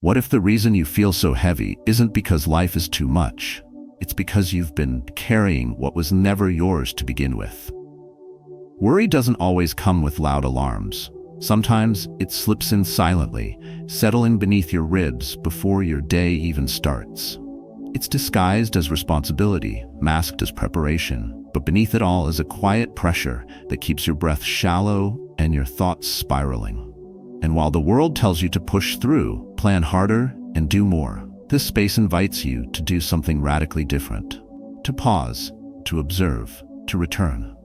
What if the reason you feel so heavy isn't because life is too much? It's because you've been carrying what was never yours to begin with. Worry doesn't always come with loud alarms. Sometimes it slips in silently, settling beneath your ribs before your day even starts. It's disguised as responsibility, masked as preparation, but beneath it all is a quiet pressure that keeps your breath shallow and your thoughts spiraling. And while the world tells you to push through, plan harder, and do more, this space invites you to do something radically different. To pause, to observe, to return.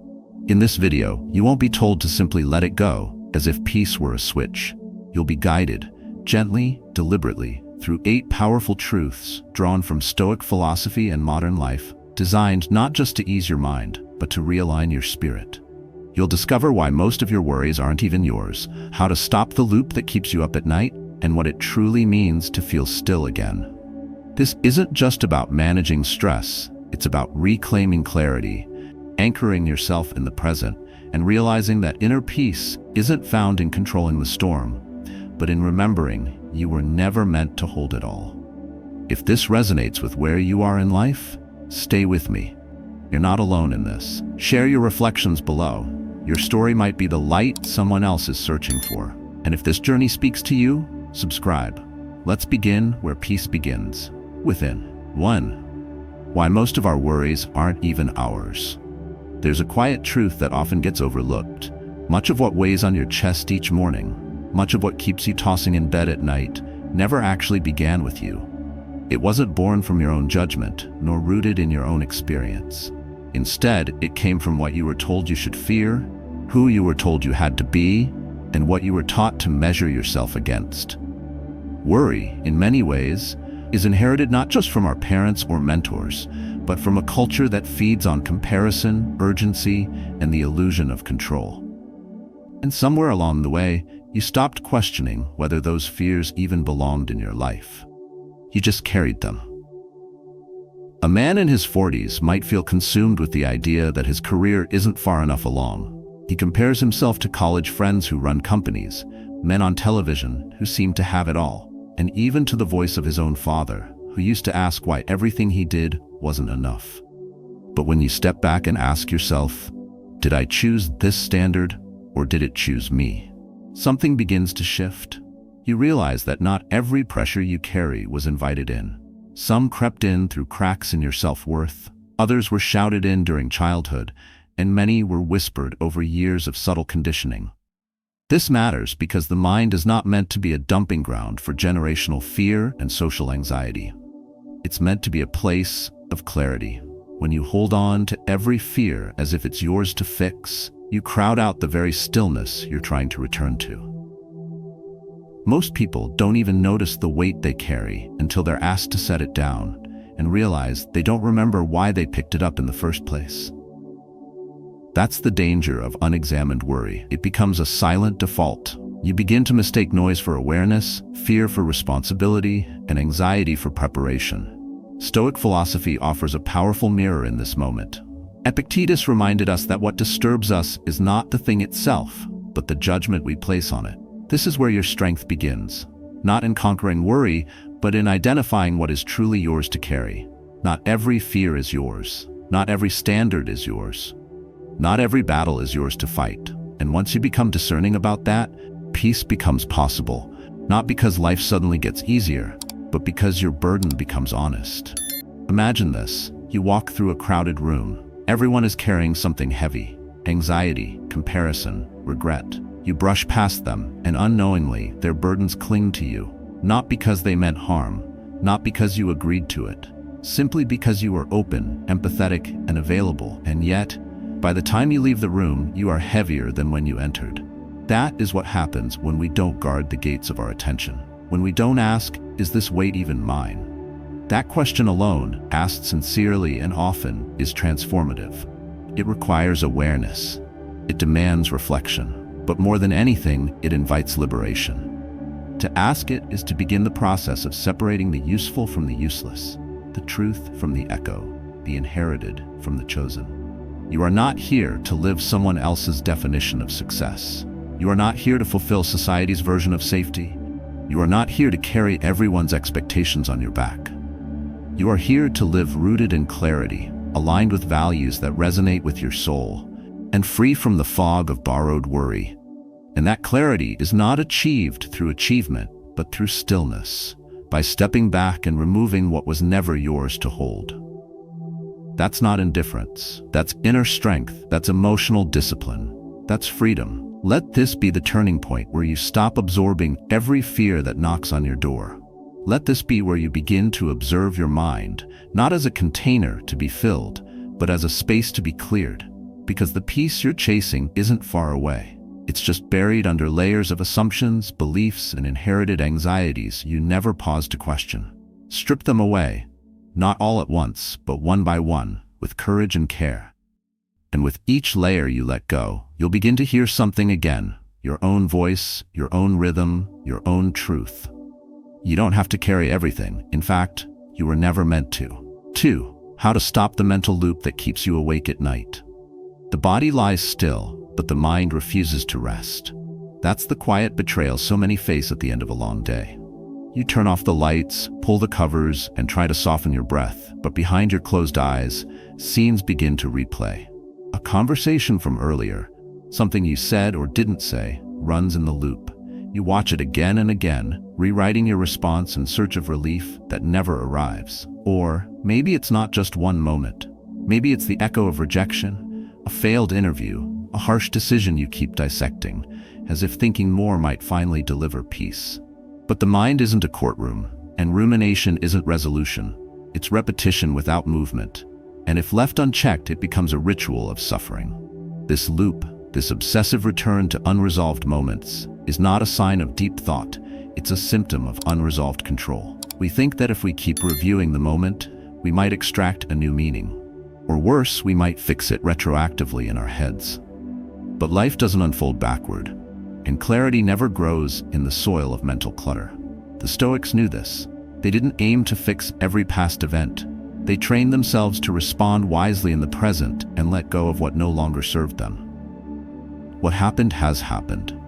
In this video, you won't be told to simply let it go, as if peace were a switch. You'll be guided, gently, deliberately, through 8 powerful truths drawn from Stoic philosophy and modern life, designed not just to ease your mind, but to realign your spirit. You'll discover why most of your worries aren't even yours, how to stop the loop that keeps you up at night, and what it truly means to feel still again. This isn't just about managing stress, it's about reclaiming clarity, anchoring yourself in the present, and realizing that inner peace isn't found in controlling the storm, but in remembering you were never meant to hold it all. If this resonates with where you are in life, stay with me. You're not alone in this. Share your reflections below. Your story might be the light someone else is searching for. And if this journey speaks to you, subscribe. Let's begin where peace begins, within. 1. Why most of our worries aren't even ours. There's a quiet truth that often gets overlooked. Much of what weighs on your chest each morning, much of what keeps you tossing in bed at night, never actually began with you. It wasn't born from your own judgment, nor rooted in your own experience. Instead, it came from what you were told you should fear, who you were told you had to be, and what you were taught to measure yourself against. Worry, in many ways, is inherited not just from our parents or mentors, but from a culture that feeds on comparison, urgency, and the illusion of control. And somewhere along the way, you stopped questioning whether those fears even belonged in your life. You just carried them. A man in his 40s might feel consumed with the idea that his career isn't far enough along. He compares himself to college friends who run companies, men on television who seem to have it all, and even to the voice of his own father, who used to ask why everything he did wasn't enough. But when you step back and ask yourself, did I choose this standard, or did it choose me? Something begins to shift. You realize that not every pressure you carry was invited in. Some crept in through cracks in your self-worth, others were shouted in during childhood, and many were whispered over years of subtle conditioning. This matters because the mind is not meant to be a dumping ground for generational fear and social anxiety. It's meant to be a place of clarity. When you hold on to every fear as if it's yours to fix, you crowd out the very stillness you're trying to return to. Most people don't even notice the weight they carry until they're asked to set it down and realize they don't remember why they picked it up in the first place. That's the danger of unexamined worry. It becomes a silent default. You begin to mistake noise for awareness, fear for responsibility, and anxiety for preparation. Stoic philosophy offers a powerful mirror in this moment. Epictetus reminded us that what disturbs us is not the thing itself, but the judgment we place on it. This is where your strength begins, not in conquering worry, but in identifying what is truly yours to carry. Not every fear is yours. Not every standard is yours. Not every battle is yours to fight. And once you become discerning about that, peace becomes possible, not because life suddenly gets easier, but because your burden becomes honest. Imagine this. You walk through a crowded room. Everyone is carrying something heavy: anxiety, comparison, regret. You brush past them, and unknowingly, their burdens cling to you, not because they meant harm, not because you agreed to it, simply because you are open, empathetic, and available. And yet, by the time you leave the room, you are heavier than when you entered. That is what happens when we don't guard the gates of our attention. When we don't ask, is this weight even mine? That question alone, asked sincerely and often, is transformative. It requires awareness. It demands reflection. But more than anything, it invites liberation. To ask it is to begin the process of separating the useful from the useless, the truth from the echo, the inherited from the chosen. You are not here to live someone else's definition of success. You are not here to fulfill society's version of safety. You are not here to carry everyone's expectations on your back. You are here to live rooted in clarity, aligned with values that resonate with your soul, and free from the fog of borrowed worry. And that clarity is not achieved through achievement, but through stillness, by stepping back and removing what was never yours to hold. That's not indifference. That's inner strength. That's emotional discipline. That's freedom. Let this be the turning point where you stop absorbing every fear that knocks on your door. Let this be where you begin to observe your mind, not as a container to be filled, but as a space to be cleared. Because the peace you're chasing isn't far away. It's just buried under layers of assumptions, beliefs, and inherited anxieties you never pause to question. Strip them away, not all at once, but one by one, with courage and care. And with each layer you let go, you'll begin to hear something again, your own voice, your own rhythm, your own truth. You don't have to carry everything. In fact, you were never meant to. 2. How to stop the mental loop that keeps you awake at night. The body lies still, but the mind refuses to rest. That's the quiet betrayal so many face at the end of a long day. You turn off the lights, pull the covers, and try to soften your breath, but behind your closed eyes, scenes begin to replay. A conversation from earlier, something you said or didn't say, runs in the loop. You watch it again and again, rewriting your response in search of relief that never arrives. Or maybe it's not just one moment. Maybe it's the echo of rejection, a failed interview, a harsh decision you keep dissecting, as if thinking more might finally deliver peace. But the mind isn't a courtroom, and rumination isn't resolution. It's repetition without movement. And if left unchecked, it becomes a ritual of suffering. This loop, this obsessive return to unresolved moments, is not a sign of deep thought. It's a symptom of unresolved control. We think that if we keep reviewing the moment, we might extract a new meaning. Or worse, we might fix it retroactively in our heads. But life doesn't unfold backward, and clarity never grows in the soil of mental clutter. The Stoics knew this. They didn't aim to fix every past event. They trained themselves to respond wisely in the present and let go of what no longer served them. What happened has happened.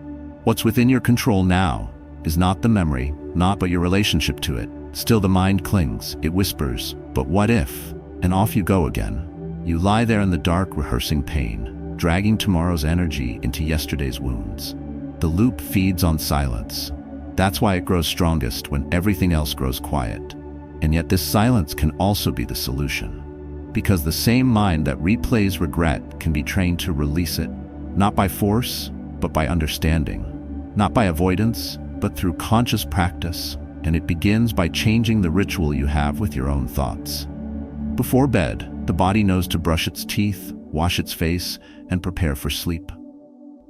What's within your control now is not the memory, but your relationship to it. Still the mind clings, it whispers, but what if? And off you go again. You lie there in the dark rehearsing pain, dragging tomorrow's energy into yesterday's wounds. The loop feeds on silence. That's why it grows strongest when everything else grows quiet. And yet this silence can also be the solution. Because the same mind that replays regret can be trained to release it, not by force, but by understanding. Not by avoidance, but through conscious practice. And it begins by changing the ritual you have with your own thoughts. Before bed, the body knows to brush its teeth, wash its face, and prepare for sleep.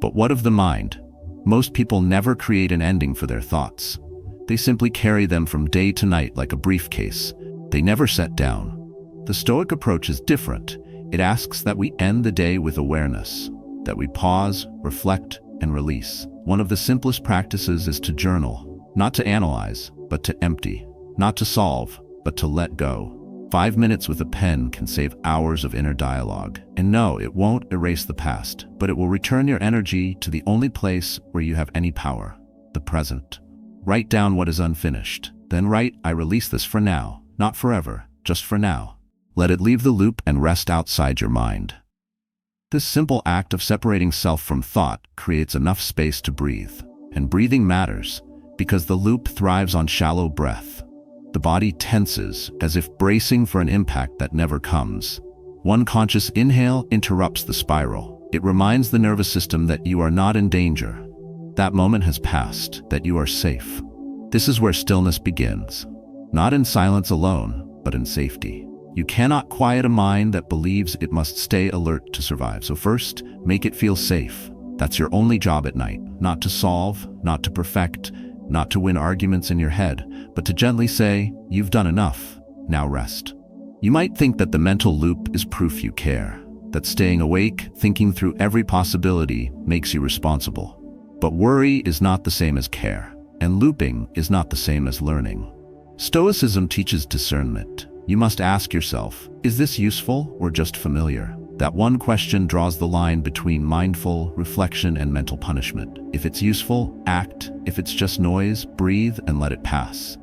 But what of the mind? Most people never create an ending for their thoughts. They simply carry them from day to night like a briefcase. They never set down. The Stoic approach is different. It asks that we end the day with awareness, that we pause, reflect, and release. One of the simplest practices is to journal, not to analyze, but to empty, not to solve, but to let go. 5 minutes with a pen can save hours of inner dialogue. And no, it won't erase the past, but it will return your energy to the only place where you have any power, the present. Write down what is unfinished. Then write, I release this for now, not forever, just for now. Let it leave the loop and rest outside your mind. This simple act of separating self from thought creates enough space to breathe. And breathing matters, because the loop thrives on shallow breath. The body tenses, as if bracing for an impact that never comes. One conscious inhale interrupts the spiral. It reminds the nervous system that you are not in danger. That moment has passed, that you are safe. This is where stillness begins. Not in silence alone, but in safety. You cannot quiet a mind that believes it must stay alert to survive. So first, make it feel safe. That's your only job at night. Not to solve, not to perfect, not to win arguments in your head, but to gently say, you've done enough, now rest. You might think that the mental loop is proof you care, that staying awake, thinking through every possibility, makes you responsible. But worry is not the same as care, and looping is not the same as learning. Stoicism teaches discernment. You must ask yourself, is this useful or just familiar? That one question draws the line between mindful reflection and mental punishment. If it's useful, act. If it's just noise, breathe and let it pass.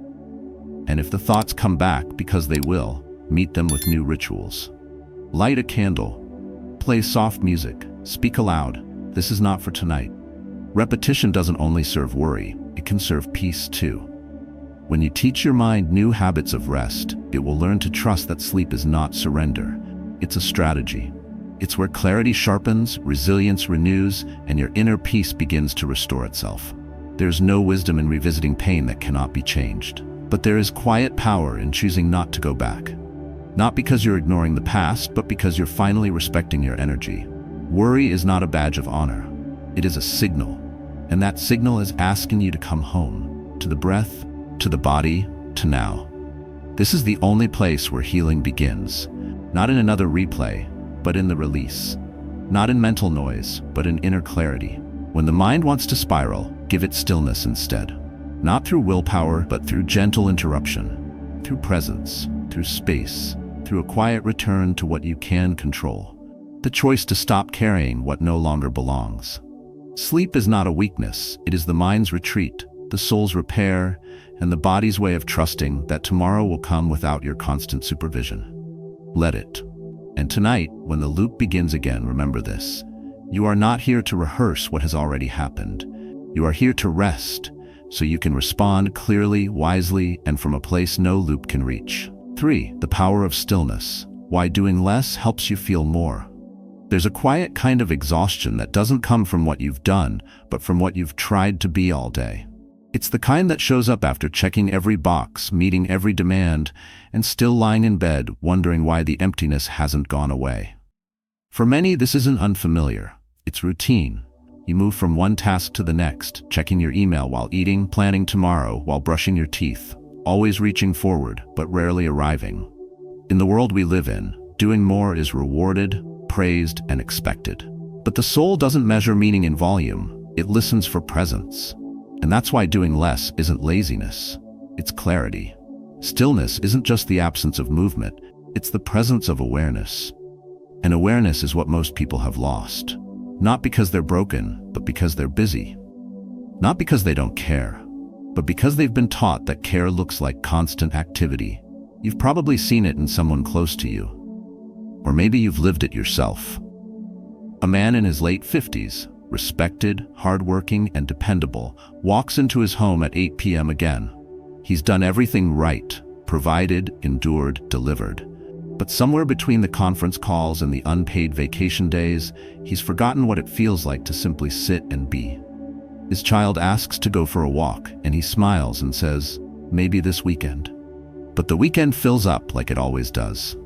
And if the thoughts come back, because they will, meet them with new rituals. Light a candle. Play soft music. Speak aloud. This is not for tonight. Repetition doesn't only serve worry, it can serve peace too. When you teach your mind new habits of rest, it will learn to trust that sleep is not surrender. It's a strategy. It's where clarity sharpens, resilience renews, and your inner peace begins to restore itself. There's no wisdom in revisiting pain that cannot be changed. But there is quiet power in choosing not to go back. Not because you're ignoring the past, but because you're finally respecting your energy. Worry is not a badge of honor. It is a signal. And that signal is asking you to come home, to the breath, to the body, to now. This is the only place where healing begins. Not in another replay, but in the release. Not in mental noise, but in inner clarity. When the mind wants to spiral, give it stillness instead. Not through willpower, but through gentle interruption. Through presence, through space, through a quiet return to what you can control. The choice to stop carrying what no longer belongs. Sleep is not a weakness, it is the mind's retreat, the soul's repair, and the body's way of trusting that tomorrow will come without your constant supervision. Let it. And tonight, when the loop begins again, remember this. You are not here to rehearse what has already happened. You are here to rest, so you can respond clearly, wisely, and from a place no loop can reach. 3. The power of stillness. Why doing less helps you feel more. There's a quiet kind of exhaustion that doesn't come from what you've done, but from what you've tried to be all day. It's the kind that shows up after checking every box, meeting every demand, and still lying in bed wondering why the emptiness hasn't gone away. For many, this isn't unfamiliar. It's routine. You move from one task to the next, checking your email while eating, planning tomorrow while brushing your teeth, always reaching forward, but rarely arriving. In the world we live in, doing more is rewarded, praised, and expected. But the soul doesn't measure meaning in volume, it listens for presence. And that's why doing less isn't laziness, it's clarity. Stillness isn't just the absence of movement, it's the presence of awareness. And awareness is what most people have lost. Not because they're broken, but because they're busy. Not because they don't care, but because they've been taught that care looks like constant activity. You've probably seen it in someone close to you. Or maybe you've lived it yourself. A man in his late 50s, respected, hardworking, and dependable, walks into his home at 8 p.m. again. He's done everything right, provided, endured, delivered. But somewhere between the conference calls and the unpaid vacation days, he's forgotten what it feels like to simply sit and be. His child asks to go for a walk, and he smiles and says, "Maybe this weekend." But the weekend fills up like it always does.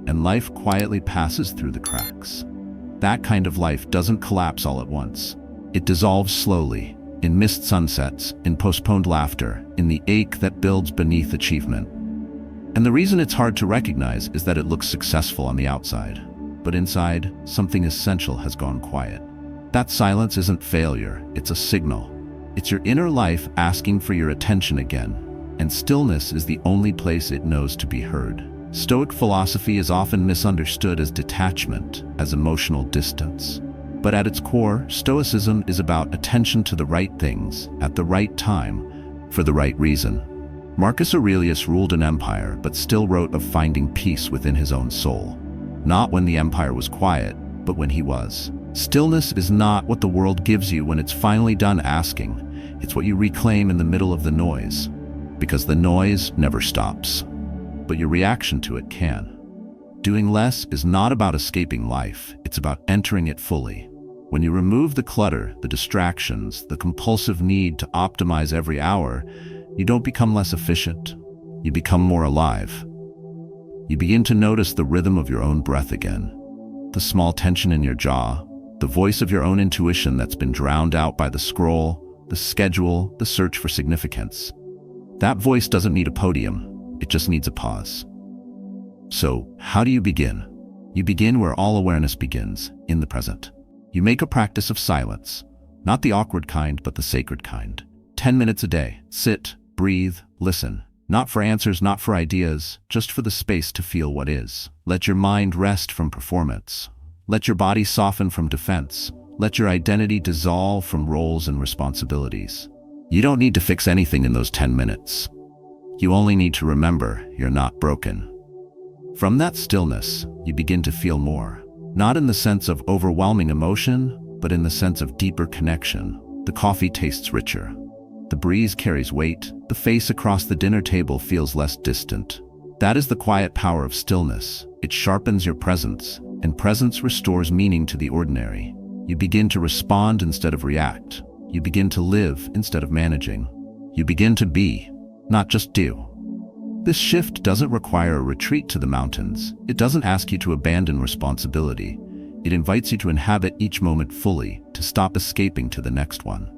And life quietly passes through the cracks. That kind of life doesn't collapse all at once. It dissolves slowly, in missed sunsets, in postponed laughter, in the ache that builds beneath achievement. And the reason it's hard to recognize is that it looks successful on the outside. But inside, something essential has gone quiet. That silence isn't failure, it's a signal. It's your inner life asking for your attention again. And stillness is the only place it knows to be heard. Stoic philosophy is often misunderstood as detachment, as emotional distance. But at its core, Stoicism is about attention to the right things, at the right time, for the right reason. Marcus Aurelius ruled an empire, but still wrote of finding peace within his own soul. Not when the empire was quiet, but when he was. Stillness is not what the world gives you when it's finally done asking. It's what you reclaim in the middle of the noise. Because the noise never stops. But your reaction to it can. Doing less is not about escaping life, it's about entering it fully. When you remove the clutter, the distractions, the compulsive need to optimize every hour, you don't become less efficient, you become more alive. You begin to notice the rhythm of your own breath again, the small tension in your jaw, the voice of your own intuition that's been drowned out by the scroll, the schedule, the search for significance. That voice doesn't need a podium. It just needs a pause. So, how do you begin? You begin where all awareness begins, in the present. You make a practice of silence, not the awkward kind, but the sacred kind. 10 minutes a day. Sit, breathe, listen. Not for answers, not for ideas, just for the space to feel what is. Let your mind rest from performance. Let your body soften from defense. Let your identity dissolve from roles and responsibilities. You don't need to fix anything in those 10 minutes. You only need to remember you're not broken. From that stillness, you begin to feel more. Not in the sense of overwhelming emotion, but in the sense of deeper connection. The coffee tastes richer. The breeze carries weight. The face across the dinner table feels less distant. That is the quiet power of stillness. It sharpens your presence, and presence restores meaning to the ordinary. You begin to respond instead of react. You begin to live instead of managing. You begin to be, not just do. This shift doesn't require a retreat to the mountains. It doesn't ask you to abandon responsibility. It invites you to inhabit each moment fully, to stop escaping to the next one.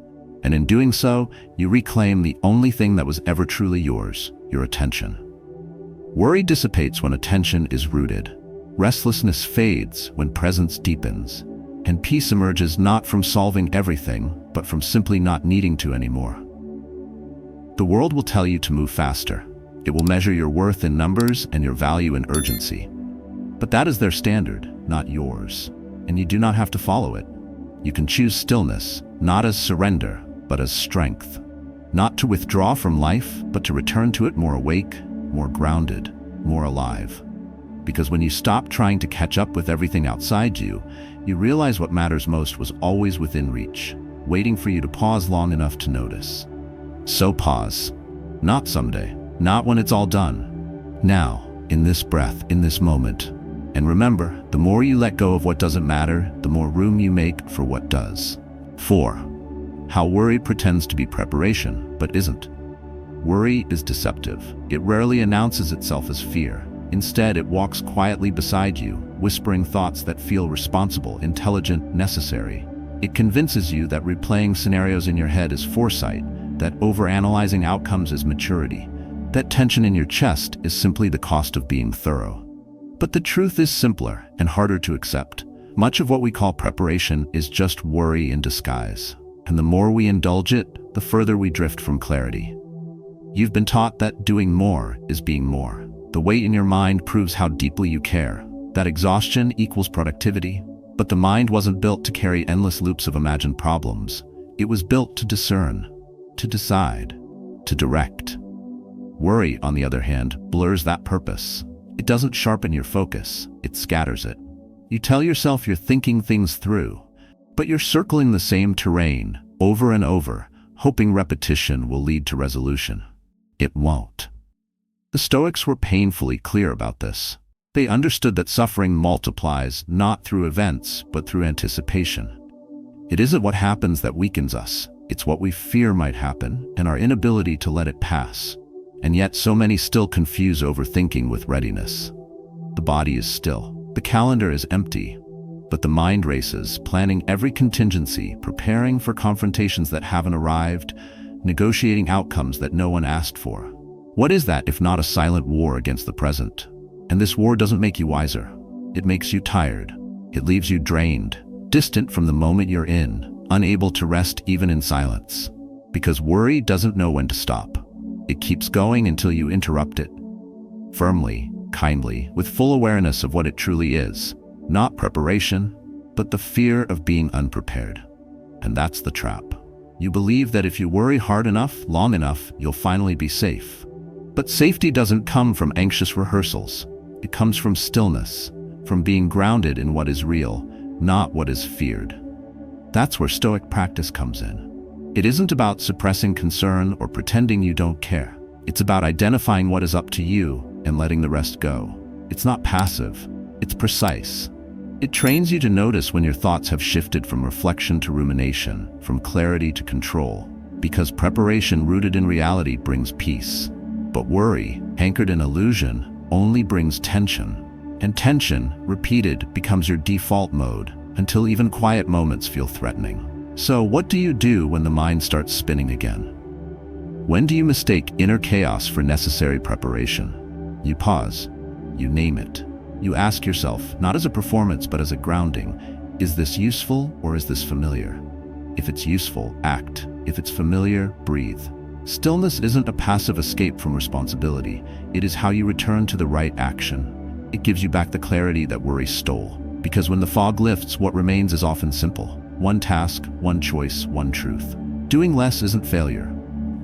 And in doing so, you reclaim the only thing that was ever truly yours, your attention. Worry dissipates when attention is rooted. Restlessness fades when presence deepens. And peace emerges not from solving everything, but from simply not needing to anymore. The world will tell you to move faster. It will measure your worth in numbers and your value in urgency. But that is their standard, not yours. And you do not have to follow it. You can choose stillness, not as surrender, but as strength. Not to withdraw from life, but to return to it more awake, more grounded, more alive. Because when you stop trying to catch up with everything outside you, you realize what matters most was always within reach, waiting for you to pause long enough to notice. So pause. Not someday. Not when it's all done. Now, in this breath, in this moment. And remember, the more you let go of what doesn't matter, the more room you make for what does. 4. How worry pretends to be preparation, but isn't. Worry is deceptive. It rarely announces itself as fear. Instead, it walks quietly beside you, whispering thoughts that feel responsible, intelligent, necessary. It convinces you that replaying scenarios in your head is foresight, that overanalyzing outcomes is maturity, that tension in your chest is simply the cost of being thorough. But the truth is simpler and harder to accept. Much of what we call preparation is just worry in disguise. And the more we indulge it, the further we drift from clarity. You've been taught that doing more is being more. The weight in your mind proves how deeply you care. That exhaustion equals productivity. But the mind wasn't built to carry endless loops of imagined problems. It was built to discern, to decide, to direct. Worry, on the other hand, blurs that purpose. It doesn't sharpen your focus, it scatters it. You tell yourself you're thinking things through, but you're circling the same terrain over and over, hoping repetition will lead to resolution. It won't. The Stoics were painfully clear about this. They understood that suffering multiplies not through events, but through anticipation. It isn't what happens that weakens us, it's what we fear might happen and our inability to let it pass. And yet so many still confuse overthinking with readiness. The body is still, the calendar is empty, but the mind races, planning every contingency, preparing for confrontations that haven't arrived, negotiating outcomes that no one asked for. What is that if not a silent war against the present? And this war doesn't make you wiser. It makes you tired. It leaves you drained, distant from the moment you're in, unable to rest even in silence. Because worry doesn't know when to stop. It keeps going until you interrupt it. Firmly, kindly, with full awareness of what it truly is. Not preparation, but the fear of being unprepared. And that's the trap. You believe that if you worry hard enough, long enough, you'll finally be safe. But safety doesn't come from anxious rehearsals. It comes from stillness, from being grounded in what is real, not what is feared. That's where Stoic practice comes in. It isn't about suppressing concern or pretending you don't care. It's about identifying what is up to you and letting the rest go. It's not passive, it's precise. It trains you to notice when your thoughts have shifted from reflection to rumination, from clarity to control, because preparation rooted in reality brings peace. But worry, anchored in illusion, only brings tension. And tension, repeated, becomes your default mode, until even quiet moments feel threatening. So what do you do when the mind starts spinning again? When do you mistake inner chaos for necessary preparation? You pause. You name it. You ask yourself, not as a performance but as a grounding, is this useful or is this familiar? If it's useful, act. If it's familiar, breathe. Stillness isn't a passive escape from responsibility. It is how you return to the right action. It gives you back the clarity that worry stole. Because when the fog lifts, what remains is often simple. One task, one choice, one truth. Doing less isn't failure.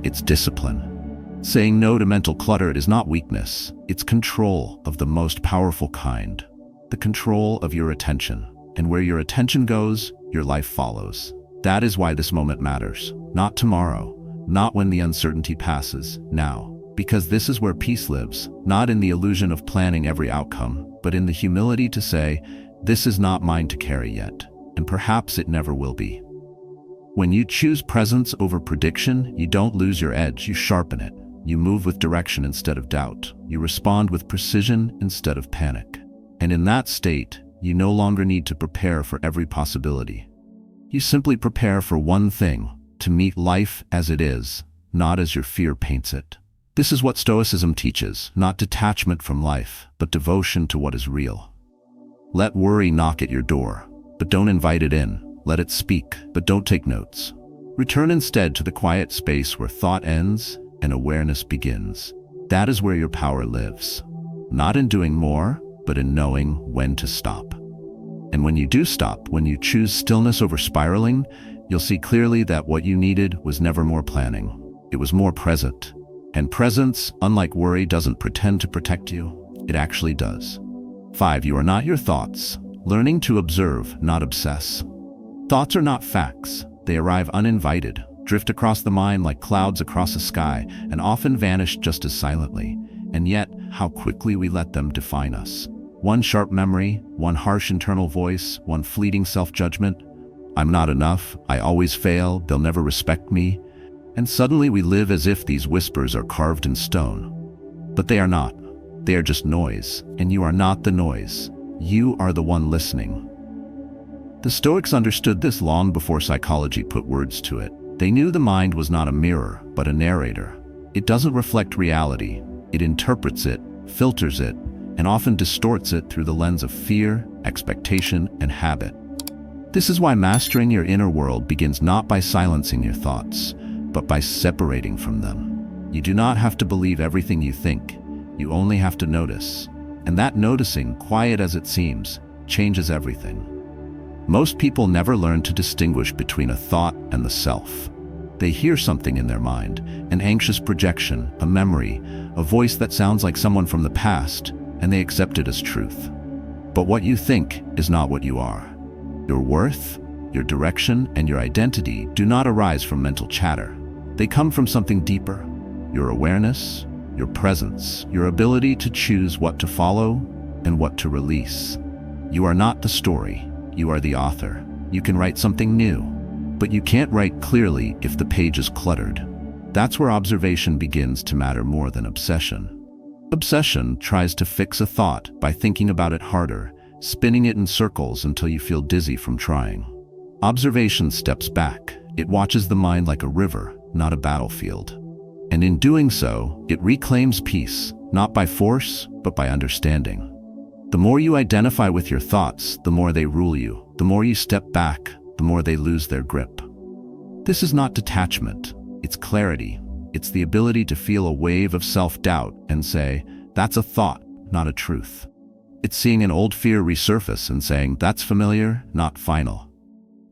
It's discipline. Saying no to mental clutter is not weakness. It's control of the most powerful kind. The control of your attention. And where your attention goes, your life follows. That is why this moment matters. Not tomorrow. Not when the uncertainty passes. Now. Because this is where peace lives. Not in the illusion of planning every outcome, but in the humility to say, this is not mine to carry yet. And perhaps it never will be. When you choose presence over prediction, you don't lose your edge, you sharpen it. You move with direction instead of doubt. You respond with precision instead of panic. And in that state, you no longer need to prepare for every possibility. You simply prepare for one thing, to meet life as it is, not as your fear paints it. This is what Stoicism teaches, not detachment from life, but devotion to what is real. Let worry knock at your door, but don't invite it in. Let it speak, but don't take notes. Return instead to the quiet space where thought ends and awareness begins. That is where your power lives. Not in doing more, but in knowing when to stop. And when you do stop, when you choose stillness over spiraling, you'll see clearly that what you needed was never more planning. It was more present. And presence, unlike worry, doesn't pretend to protect you. It actually does. 5. You are not your thoughts. Learning to observe, not obsess. Thoughts are not facts. They arrive uninvited, drift across the mind like clouds across a sky, and often vanish just as silently. And yet, how quickly we let them define us. One sharp memory, one harsh internal voice, one fleeting self-judgment. I'm not enough, I always fail, they'll never respect me. And suddenly we live as if these whispers are carved in stone. But they are not. They are just noise, and you are not the noise. You are the one listening. The Stoics understood this long before psychology put words to it. They knew the mind was not a mirror, but a narrator. It doesn't reflect reality. It interprets it, filters it, and often distorts it through the lens of fear, expectation, and habit. This is why mastering your inner world begins not by silencing your thoughts, but by separating from them. You do not have to believe everything you think. You only have to notice. And that noticing, quiet as it seems, changes everything. Most people never learn to distinguish between a thought and the self. They hear something in their mind, an anxious projection, a memory, a voice that sounds like someone from the past, and they accept it as truth. But what you think is not what you are. Your worth, your direction, and your identity do not arise from mental chatter. They come from something deeper. Your awareness, your presence, your ability to choose what to follow and what to release. You are not the story. You are the author. You can write something new, but you can't write clearly if the page is cluttered. That's where observation begins to matter more than obsession. Obsession tries to fix a thought by thinking about it harder, spinning it in circles until you feel dizzy from trying. Observation steps back. It watches the mind like a river, not a battlefield. And in doing so, it reclaims peace, not by force, but by understanding. The more you identify with your thoughts, the more they rule you. The more you step back, the more they lose their grip. This is not detachment. It's clarity. It's the ability to feel a wave of self-doubt and say, that's a thought, not a truth. It's seeing an old fear resurface and saying, that's familiar, not final.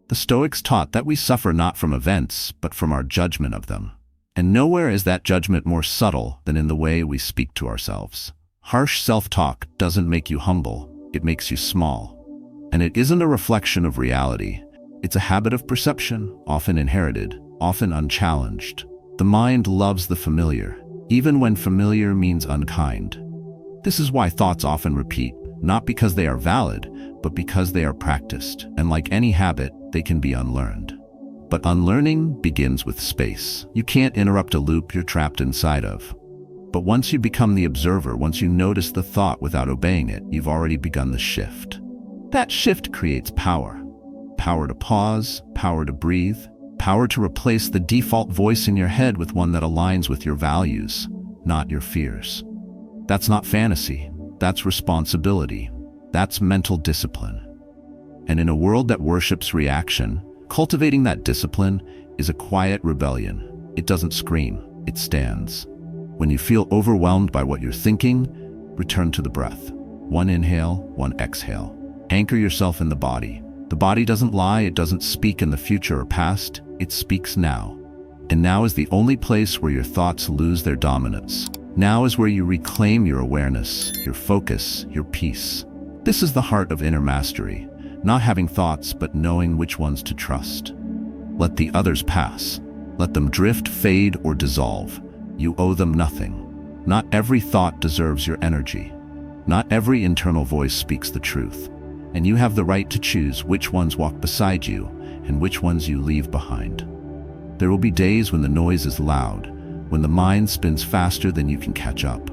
The Stoics taught that we suffer not from events, but from our judgment of them. And nowhere is that judgment more subtle than in the way we speak to ourselves. Harsh self-talk doesn't make you humble, it makes you small. And it isn't a reflection of reality. It's a habit of perception, often inherited, often unchallenged. The mind loves the familiar, even when familiar means unkind. This is why thoughts often repeat, not because they are valid, but because they are practiced. And like any habit, they can be unlearned. But unlearning begins with space. You can't interrupt a loop you're trapped inside of. But once you become the observer, once you notice the thought without obeying it, you've already begun the shift. That shift creates power. Power to pause, power to breathe, power to replace the default voice in your head with one that aligns with your values, not your fears. That's not fantasy. That's responsibility. That's mental discipline. And in a world that worships reaction, cultivating that discipline is a quiet rebellion. It doesn't scream, it stands. When you feel overwhelmed by what you're thinking, return to the breath. One inhale, one exhale. Anchor yourself in the body. The body doesn't lie, it doesn't speak in the future or past, it speaks now. And now is the only place where your thoughts lose their dominance. Now is where you reclaim your awareness, your focus, your peace. This is the heart of inner mastery, not having thoughts but knowing which ones to trust. Let the others pass. Let them drift, fade, or dissolve. You owe them nothing. Not every thought deserves your energy. Not every internal voice speaks the truth. And you have the right to choose which ones walk beside you and which ones you leave behind. There will be days when the noise is loud, when the mind spins faster than you can catch up.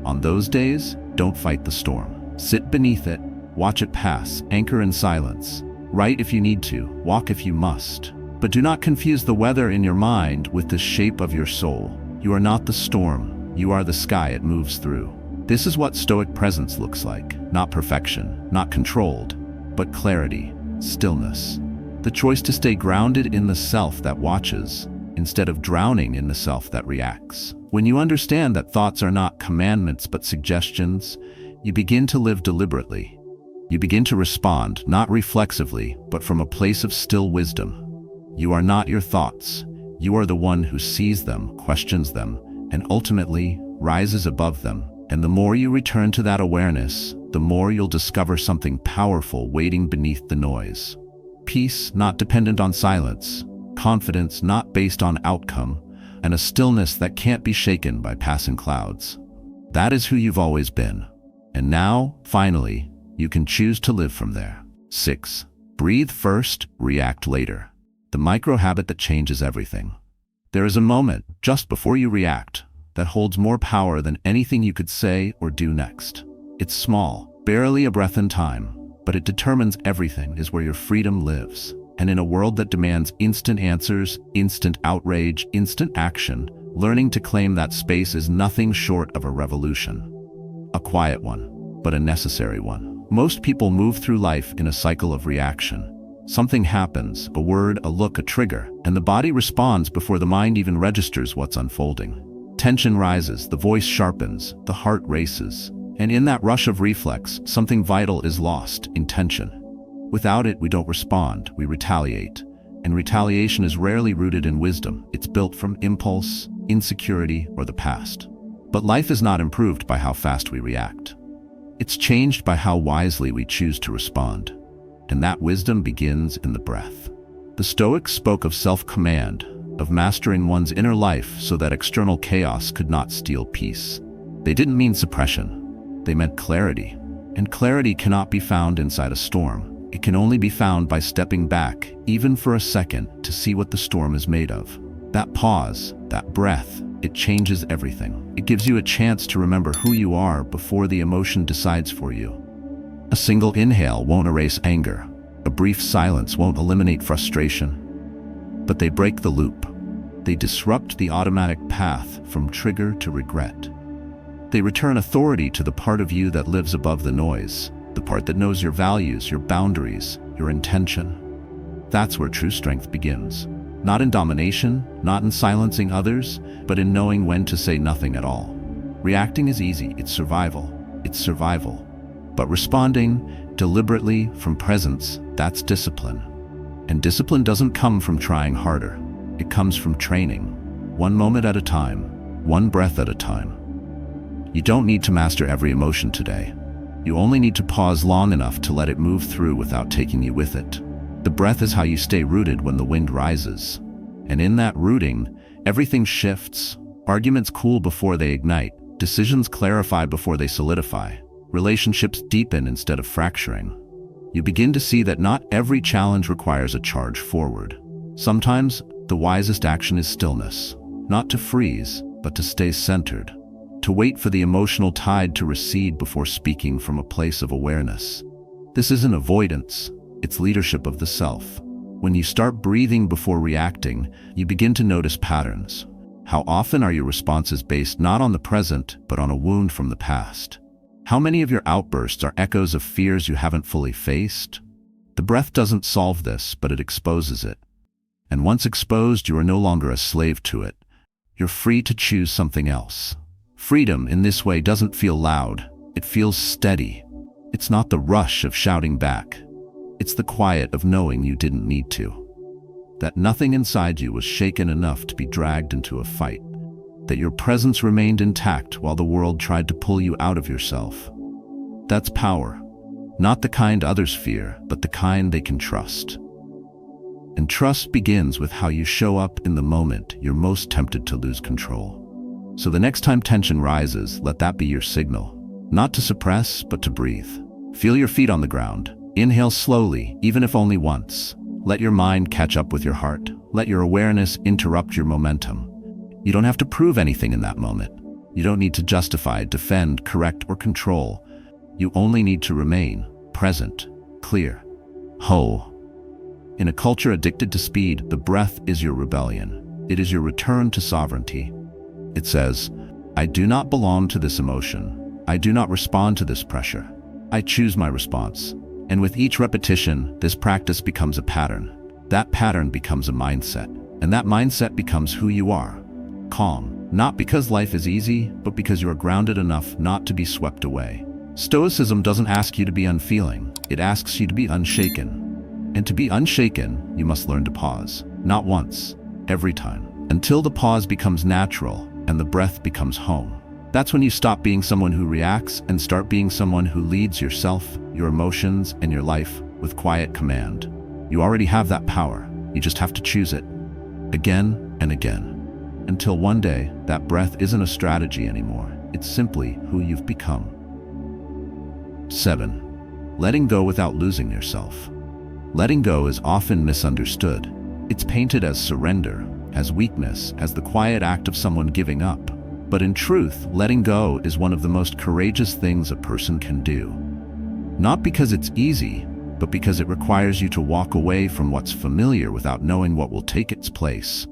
On those days, don't fight the storm. Sit beneath it, watch it pass, anchor in silence. Write if you need to, walk if you must. But do not confuse the weather in your mind with the shape of your soul. You are not the storm, you are the sky it moves through. This is what Stoic presence looks like. Not perfection, not controlled, but clarity, stillness. The choice to stay grounded in the self that watches, instead of drowning in the self that reacts. When you understand that thoughts are not commandments but suggestions, you begin to live deliberately. You begin to respond, not reflexively, but from a place of still wisdom. You are not your thoughts. You are the one who sees them, questions them, and ultimately rises above them. And the more you return to that awareness, the more you'll discover something powerful waiting beneath the noise. Peace not dependent on silence, confidence not based on outcome, and a stillness that can't be shaken by passing clouds. That is who you've always been. And now, finally, you can choose to live from there. 6. Breathe first, react later. The micro habit that changes everything. There is a moment, just before you react, that holds more power than anything you could say or do next. It's small, barely a breath in time, but it determines everything. Is where your freedom lives. And in a world that demands instant answers, instant outrage, instant action, learning to claim that space is nothing short of a revolution. A quiet one, but a necessary one. Most people move through life in a cycle of reaction. Something happens, a word, a look, a trigger, and the body responds before the mind even registers what's unfolding. Tension rises, the voice sharpens, the heart races, and in that rush of reflex, something vital is lost: intention. Without it, we don't respond, we retaliate. And retaliation is rarely rooted in wisdom. It's built from impulse, insecurity, or the past. But life is not improved by how fast we react. It's changed by how wisely we choose to respond. And that wisdom begins in the breath. The Stoics spoke of self-command, of mastering one's inner life so that external chaos could not steal peace. They didn't mean suppression. They meant clarity. And clarity cannot be found inside a storm. It can only be found by stepping back, even for a second, to see what the storm is made of. That pause, that breath, it changes everything. It gives you a chance to remember who you are before the emotion decides for you. A single inhale won't erase anger. A brief silence won't eliminate frustration. But they break the loop. They disrupt the automatic path from trigger to regret. They return authority to the part of you that lives above the noise, the part that knows your values, your boundaries, your intention. That's where true strength begins. Not in domination, not in silencing others, but in knowing when to say nothing at all. Reacting is easy, it's survival. But responding deliberately from presence, that's discipline. And discipline doesn't come from trying harder. It comes from training, one moment at a time, one breath at a time. You don't need to master every emotion today. You only need to pause long enough to let it move through without taking you with it. The breath is how you stay rooted when the wind rises. And in that rooting, everything shifts. Arguments cool before they ignite. Decisions clarify before they solidify. Relationships deepen instead of fracturing. You begin to see that not every challenge requires a charge forward. Sometimes, the wisest action is stillness. Not to freeze, but to stay centered. To wait for the emotional tide to recede before speaking from a place of awareness. This isn't avoidance, it's leadership of the self. When you start breathing before reacting, you begin to notice patterns. How often are your responses based not on the present, but on a wound from the past? How many of your outbursts are echoes of fears you haven't fully faced? The breath doesn't solve this, but it exposes it. And once exposed, you are no longer a slave to it. You're free to choose something else. Freedom in this way doesn't feel loud, it feels steady. It's not the rush of shouting back. It's the quiet of knowing you didn't need to. That nothing inside you was shaken enough to be dragged into a fight. That your presence remained intact while the world tried to pull you out of yourself. That's power. Not the kind others fear, but the kind they can trust. And trust begins with how you show up in the moment you're most tempted to lose control. So the next time tension rises, let that be your signal. Not to suppress, but to breathe. Feel your feet on the ground. Inhale slowly, even if only once. Let your mind catch up with your heart. Let your awareness interrupt your momentum. You don't have to prove anything in that moment. You don't need to justify, defend, correct, or control. You only need to remain present, clear, whole. In a culture addicted to speed, the breath is your rebellion. It is your return to sovereignty. It says, I do not belong to this emotion. I do not respond to this pressure. I choose my response. And with each repetition, this practice becomes a pattern. That pattern becomes a mindset. And that mindset becomes who you are. Calm, not because life is easy, but because you are grounded enough not to be swept away. Stoicism doesn't ask you to be unfeeling. It asks you to be unshaken. And to be unshaken, you must learn to pause. Not once, every time. Until the pause becomes natural and the breath becomes home. That's when you stop being someone who reacts and start being someone who leads yourself, your emotions, and your life with quiet command. You already have that power. You just have to choose it. Again and again. Until one day, that breath isn't a strategy anymore. It's simply who you've become. 7. Letting go without losing yourself. Letting go is often misunderstood. It's painted as surrender, as weakness, as the quiet act of someone giving up. But in truth, letting go is one of the most courageous things a person can do. Not because it's easy, but because it requires you to walk away from what's familiar without knowing what will take its place.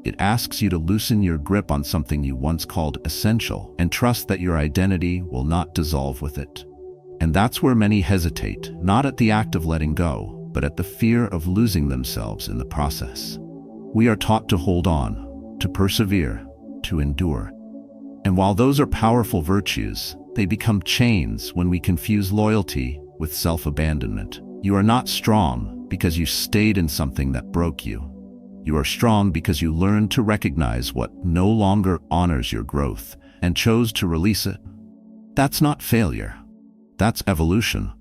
It asks you to loosen your grip on something you once called essential and trust that your identity will not dissolve with it. And that's where many hesitate, not at the act of letting go, but at the fear of losing themselves in the process. We are taught to hold on, to persevere, to endure. And while those are powerful virtues, they become chains when we confuse loyalty with self-abandonment. You are not strong because you stayed in something that broke you. You are strong because you learned to recognize what no longer honors your growth and chose to release it. That's not failure. That's evolution.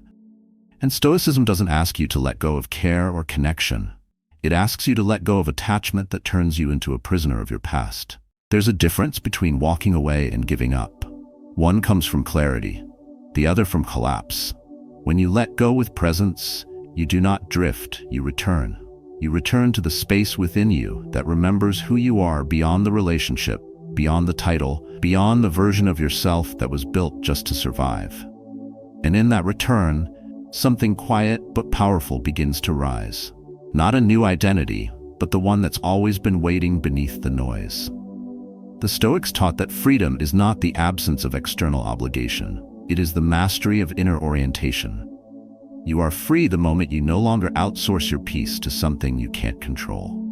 And Stoicism doesn't ask you to let go of care or connection. It asks you to let go of attachment that turns you into a prisoner of your past. There's a difference between walking away and giving up. One comes from clarity, the other from collapse. When you let go with presence, you do not drift, you return. You return to the space within you that remembers who you are beyond the relationship, beyond the title, beyond the version of yourself that was built just to survive. And in that return, something quiet but powerful begins to rise. Not a new identity, but the one that's always been waiting beneath the noise. The Stoics taught that freedom is not the absence of external obligation. It is the mastery of inner orientation. You are free the moment you no longer outsource your peace to something you can't control.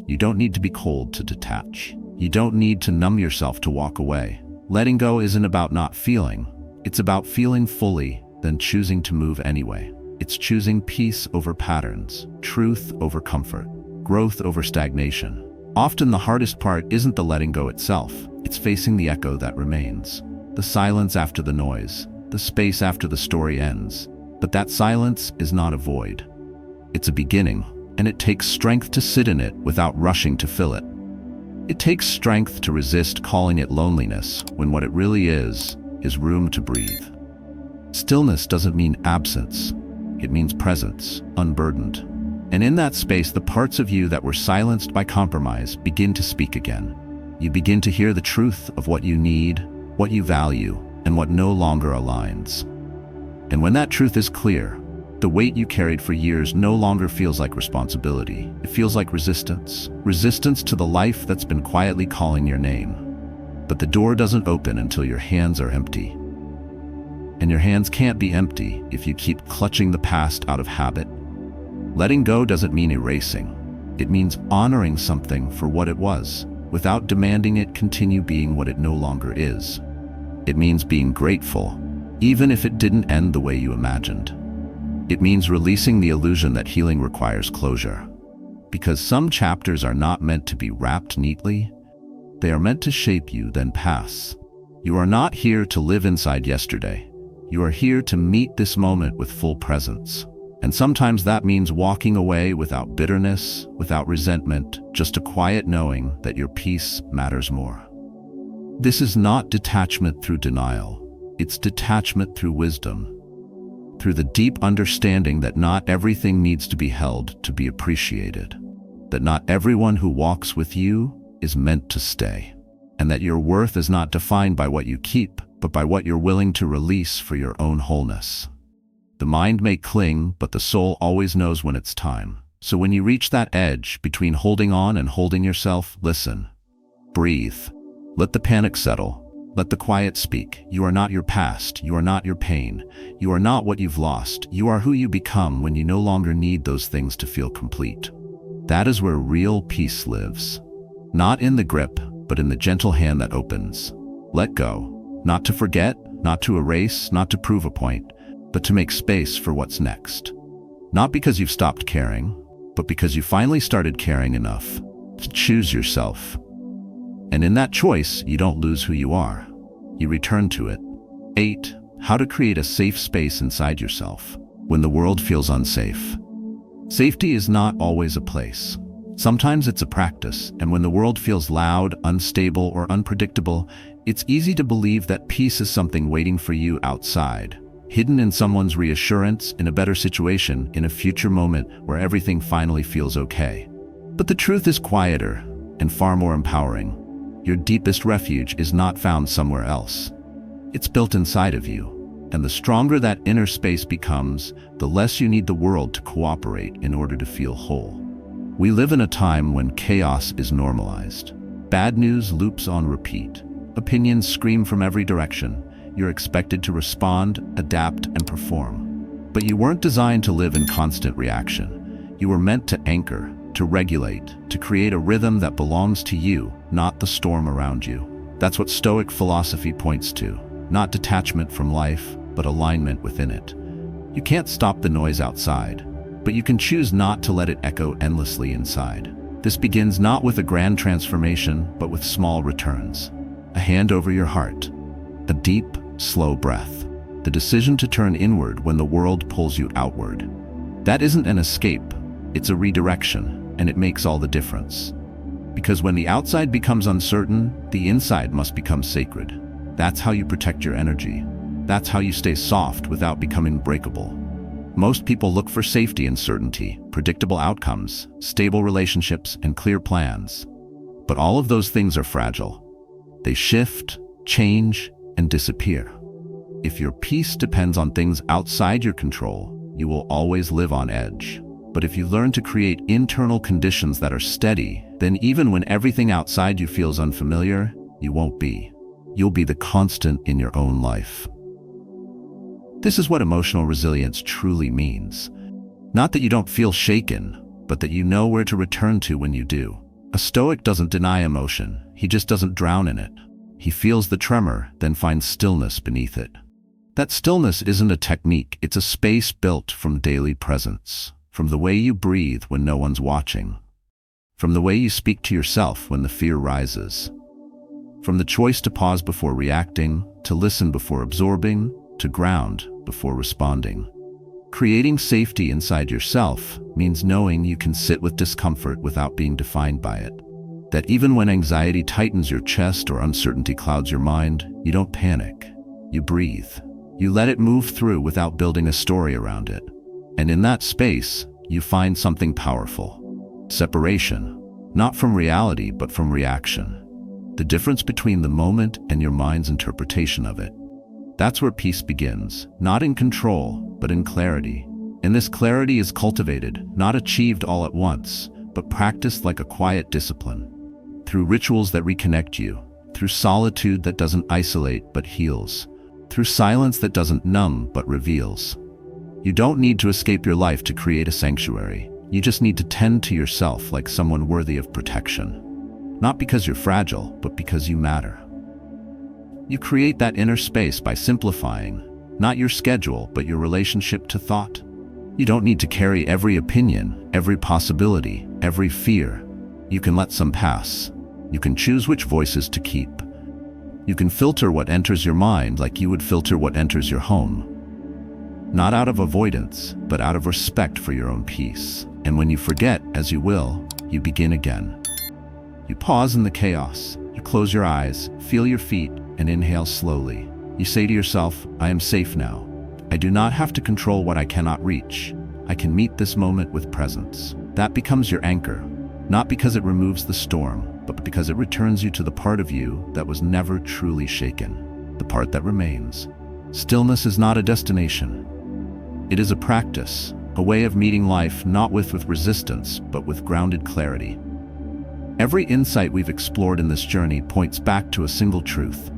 You don't need to be cold to detach. You don't need to numb yourself to walk away. Letting go isn't about not feeling. It's about feeling fully, then choosing to move anyway. It's choosing peace over patterns, truth over comfort, growth over stagnation. Often the hardest part isn't the letting go itself. It's facing the echo that remains. The silence after the noise, the space after the story ends. But that silence is not a void. It's a beginning, and it takes strength to sit in it without rushing to fill it. It takes strength to resist calling it loneliness when what it really is room to breathe. Stillness doesn't mean absence. It means presence, unburdened. And in that space, the parts of you that were silenced by compromise begin to speak again. You begin to hear the truth of what you need, what you value, and what no longer aligns. And when that truth is clear, the weight you carried for years no longer feels like responsibility. It feels like resistance. Resistance to the life that's been quietly calling your name. But the door doesn't open until your hands are empty. And your hands can't be empty if you keep clutching the past out of habit. Letting go doesn't mean erasing. It means honoring something for what it was, without demanding it continue being what it no longer is. It means being grateful, even if it didn't end the way you imagined. It means releasing the illusion that healing requires closure. Because some chapters are not meant to be wrapped neatly, they are meant to shape you, then pass. You are not here to live inside yesterday. You are here to meet this moment with full presence. And sometimes that means walking away without bitterness, without resentment, just a quiet knowing that your peace matters more. This is not detachment through denial. It's detachment through wisdom, through the deep understanding that not everything needs to be held to be appreciated, that not everyone who walks with you is meant to stay, and that your worth is not defined by what you keep, but by what you're willing to release for your own wholeness. The mind may cling, but the soul always knows when it's time. So when you reach that edge between holding on and holding yourself, listen. Breathe. Let the panic settle. Let the quiet speak. You are not your past. You are not your pain. You are not what you've lost. You are who you become when you no longer need those things to feel complete. That is where real peace lives. Not in the grip, but in the gentle hand that opens. Let go. Not to forget, not to erase, not to prove a point, but to make space for what's next. Not because you've stopped caring, but because you finally started caring enough to choose yourself. And in that choice, you don't lose who you are. You return to it. 8. How to create a safe space inside yourself when the world feels unsafe. Safety is not always a place. Sometimes it's a practice, and when the world feels loud, unstable, or unpredictable, it's easy to believe that peace is something waiting for you outside, hidden in someone's reassurance, in a better situation, in a future moment where everything finally feels okay. But the truth is quieter and far more empowering. Your deepest refuge is not found somewhere else. It's built inside of you, and the stronger that inner space becomes, the less you need the world to cooperate in order to feel whole. We live in a time when chaos is normalized. Bad news loops on repeat. Opinions scream from every direction. You're expected to respond, adapt, and perform. But you weren't designed to live in constant reaction. You were meant to anchor, to regulate, to create a rhythm that belongs to you, not the storm around you. That's what Stoic philosophy points to. Not detachment from life, but alignment within it. You can't stop the noise outside, but you can choose not to let it echo endlessly inside. This begins not with a grand transformation, but with small returns. A hand over your heart. A deep, slow breath. The decision to turn inward when the world pulls you outward. That isn't an escape, it's a redirection, and it makes all the difference. Because when the outside becomes uncertain, the inside must become sacred. That's how you protect your energy. That's how you stay soft without becoming breakable. Most people look for safety and certainty, predictable outcomes, stable relationships, and clear plans. But all of those things are fragile. They shift, change, and disappear. If your peace depends on things outside your control, you will always live on edge. But if you learn to create internal conditions that are steady, then even when everything outside you feels unfamiliar, you won't be. You'll be the constant in your own life. This is what emotional resilience truly means. Not that you don't feel shaken, but that you know where to return to when you do. A Stoic doesn't deny emotion, he just doesn't drown in it. He feels the tremor, then finds stillness beneath it. That stillness isn't a technique, it's a space built from daily presence. From the way you breathe when no one's watching. From the way you speak to yourself when the fear rises. From the choice to pause before reacting, to listen before absorbing, to ground before responding. Creating safety inside yourself means knowing you can sit with discomfort without being defined by it. That even when anxiety tightens your chest or uncertainty clouds your mind, you don't panic. You breathe. You let it move through without building a story around it. And in that space, you find something powerful. Separation, not from reality, but from reaction. The difference between the moment and your mind's interpretation of it. That's where peace begins, not in control, but in clarity. And this clarity is cultivated, not achieved all at once, but practiced like a quiet discipline. Through rituals that reconnect you, through solitude that doesn't isolate but heals, through silence that doesn't numb but reveals. You don't need to escape your life to create a sanctuary. You just need to tend to yourself like someone worthy of protection. Not because you're fragile, but because you matter. You create that inner space by simplifying, Not your schedule, but your relationship to thought. You don't need to carry every opinion, every possibility, every fear. You can let some pass. You can choose which voices to keep. You can filter what enters your mind like you would filter what enters your home. Not out of avoidance, but out of respect for your own peace. And when you forget, as you will, you begin again. You pause in the chaos. You close your eyes, feel your feet, and inhale slowly. You say to yourself, I am safe now. I do not have to control what I cannot reach. I can meet this moment with presence. That becomes your anchor, not because it removes the storm, but because it returns you to the part of you that was never truly shaken, the part that remains. Stillness is not a destination. It is a practice, a way of meeting life not with resistance, but with grounded clarity. Every insight we've explored in this journey points back to a single truth.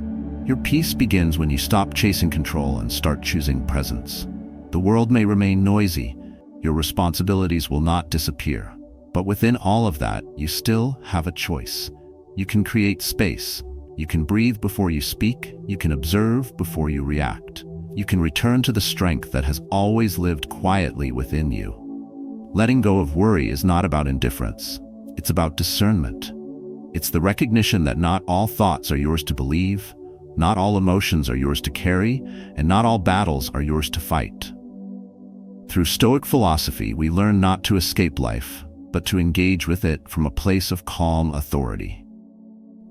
Your peace begins when you stop chasing control and start choosing presence. The world may remain noisy, your responsibilities will not disappear. But within all of that, you still have a choice. You can create space. You can breathe before you speak. You can observe before you react. You can return to the strength that has always lived quietly within you. Letting go of worry is not about indifference. It's about discernment. It's the recognition that not all thoughts are yours to believe, not all emotions are yours to carry, and not all battles are yours to fight. Through Stoic philosophy, we learn not to escape life, but to engage with it from a place of calm authority.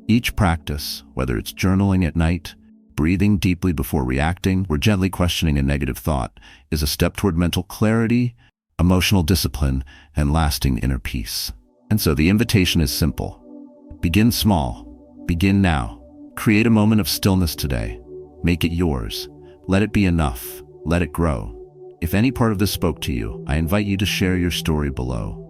Each practice, whether it's journaling at night, breathing deeply before reacting, or gently questioning a negative thought, is a step toward mental clarity, emotional discipline, and lasting inner peace. And so the invitation is simple. Begin small. Begin now. Create a moment of stillness today. Make it yours. Let it be enough. Let it grow. If any part of this spoke to you, I invite you to share your story below.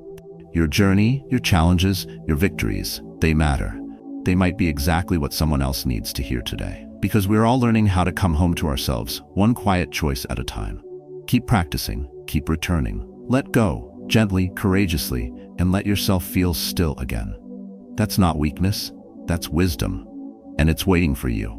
Your journey, your challenges, your victories, they matter. They might be exactly what someone else needs to hear today. Because we're all learning how to come home to ourselves, one quiet choice at a time. Keep practicing, keep returning. Let go, gently, courageously, and let yourself feel still again. That's not weakness, that's wisdom, and it's waiting for you.